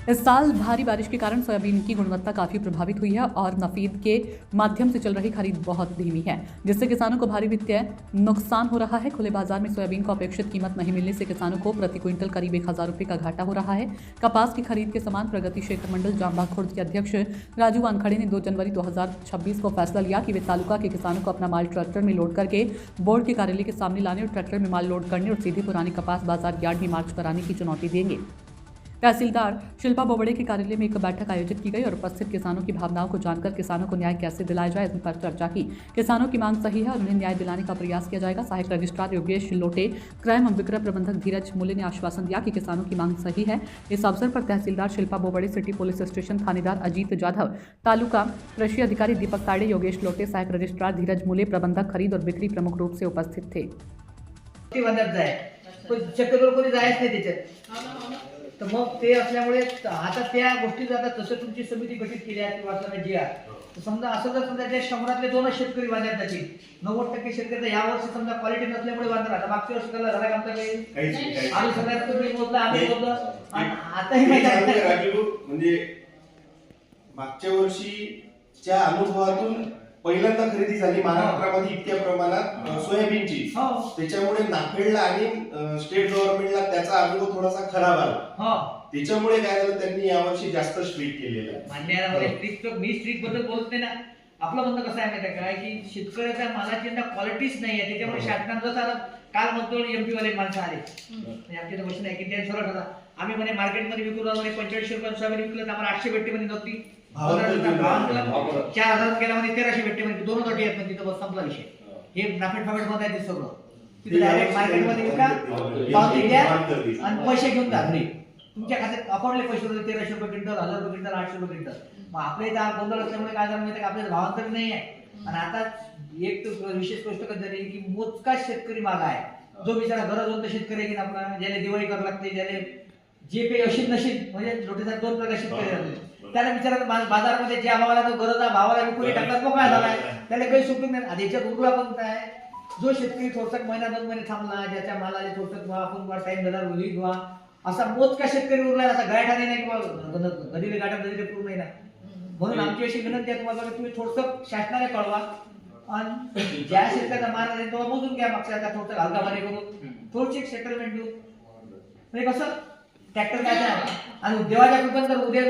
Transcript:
इस साल भारी बारिश के कारण सोयाबीन की गुणवत्ता काफी प्रभावित हुई है और नफीद के माध्यम से चल रही खरीद बहुत धीमी है, जिससे किसानों को भारी वित्तीय नुकसान हो रहा है। खुले बाजार में सोयाबीन को अपेक्षित कीमत नहीं मिलने से किसानों को प्रति क्विंटल करीब 1,000 रुपये का घाटा हो रहा है। कपास की खरीद के समान प्रगति क्षेत्र मंडल जामबाग खुर्द के अध्यक्ष राजू वानखड़े ने 2 जनवरी 2026 को फैसला लिया कि वे तालुका के किसानों को अपना माल ट्रैक्टर में लोड करके बोर्ड के कार्यालय के सामने लाने और ट्रैक्टर में माल लोड करने और सीधे पुरानी कपास बाजार यार्ड में मार्च कराने की चुनौती देंगे। तहसीलदार शिल्पा बोबड़े के कार्यालय में एक बैठक आयोजित की गई और उपस्थित किसानों की भावनाओं को जानकर किसानों को न्याय कैसे दिलाया जाए इस पर चर्चा की। किसानों की मांग सही है और उन्हें न्याय दिलाने का प्रयास किया जाएगा। सहायक रजिस्ट्रार योगेश लोटे, क्रय एवं विक्रय प्रबंधक धीरज मूल्य ने आश्वासन दिया कि किसानों की मांग सही है। इस अवसर पर tehsildar Shilpa Bobade, city police station थानेदार अजीत जाधव, तालुका कृषि अधिकारी दीपक ताड़े, योगेश लोटे, सहायक रजिस्ट्रार धीरज मूल्य, प्रबंधक खरीद और बिक्री प्रमुख रूप से उपस्थित थे। तर मग ते असल्यामुळे आता त्या गोष्टी जातात। तसं तुमची समिती गठीत केली आहे किंवा जी आहे, तर समजा असं जर समजा त्या शंभरातले 2 शेतकरी बांधण्यात जातील, 90% शेतकरी या वर्षी समजा क्वालिटी नसल्यामुळे बांधणार, आता मागच्या वर्षी त्याला झाला आमचा काही आम्ही सगळ्यात तुम्ही मोजला, आम्ही मोजलं, आताही राजू म्हणजे मागच्या वर्षीच्या अनुभवातून पहिल्यांदा खरेदी झाली महाराष्ट्रामध्ये इतक्या प्रमाणात सोयाबीनची, त्याच्यामुळे नाफेडला आणि स्टेट गव्हर्नमेंटला त्याचा अनुभव थोडासा खराब आला। त्याच्यामुळे काय झालं, त्यांनी यावर्षी जास्त स्ट्रिक्ट केलेलं आहे। मान्य स्ट्रिक्ट, मी स्ट्रिक्ट बद्दल बोलत नाही ना। आपलं म्हणणं कसं आहे माहिती आहे काय, की शेतकऱ्याच्या मालाची क्वालिटीच नाही आहे, त्याच्यामुळे शासनाचं जसं काल म्हणतो एमपी वाले माणसं आले, म्हणजे आमच्या मशीन आहे की त्या सरळ होता, आम्ही म्हणे मार्केटमध्ये विकू म्हणे 4500 रुपये सोयाबीन विकलं, तर आम्हाला 800 भेटते म्हणे, नव्हती 4000 गेला म्हणे 1300 भेटते म्हणे, 2 अटी आहेत म्हणजे तिथं संपला विषय। हे नाफेड फाफेड मध्ये आहे ते सगळं, तिथे डायरेक्ट मार्केटमध्ये विका, पावती द्या आणि पैसे घेऊन जा घरी, तुमच्या खात्यात अकाउंटले पैसे होते 1300 रुपये क्विंटल, 1000 रुपये क्विंटल, 800 रुपये क्विंटल। मग आपल्या इथं गोंधळ असल्यामुळे काय झालं माहिती, आपल्याला भावांतर नाही आहे। आणि आता एक तर विशेष गोष्ट कधी झाली की मोजका शेतकरी मागा आहे, जो बिचारा गरजवंत शेतकरी आहे की आपला, ज्याला दिवाळी करावं लागते, ज्याला जे काही अशीत नशीब, म्हणजे लोटेचा 2 प्रकार शेतकरी राहते, त्याला विचारत बाजारामध्ये ज्या भावाला तो गरज भावाला विकून टाकतात, मोकळा झालाय, त्याला काही सुटून नाही। आधी याच्यात उरला पण काय, जो शेतकरी थोडसा महिना 2 महिने थांबला, ज्याच्या मालाला थोडसं आपण टाइम दिला रोजी किंवा असा मोजका शेतकरी उरला, असा गायठा नाही किंवा गदीले गाठा गदीले पूर्ण नाही ना। म्हणून आमची अशी विनंती आहे तुम्हाला, तुम्ही थोडसं शासनाने कळवा आणि ज्या शेतकऱ्याचा माल आहे तो मोजून घ्या, मागच्या थोडसं हलकामारी करून थोडीशी सेटलमेंट देऊ, म्हणजे कसं ट्रॅक्टर काय आणि देवाच्या कृपेने जर उद्या जर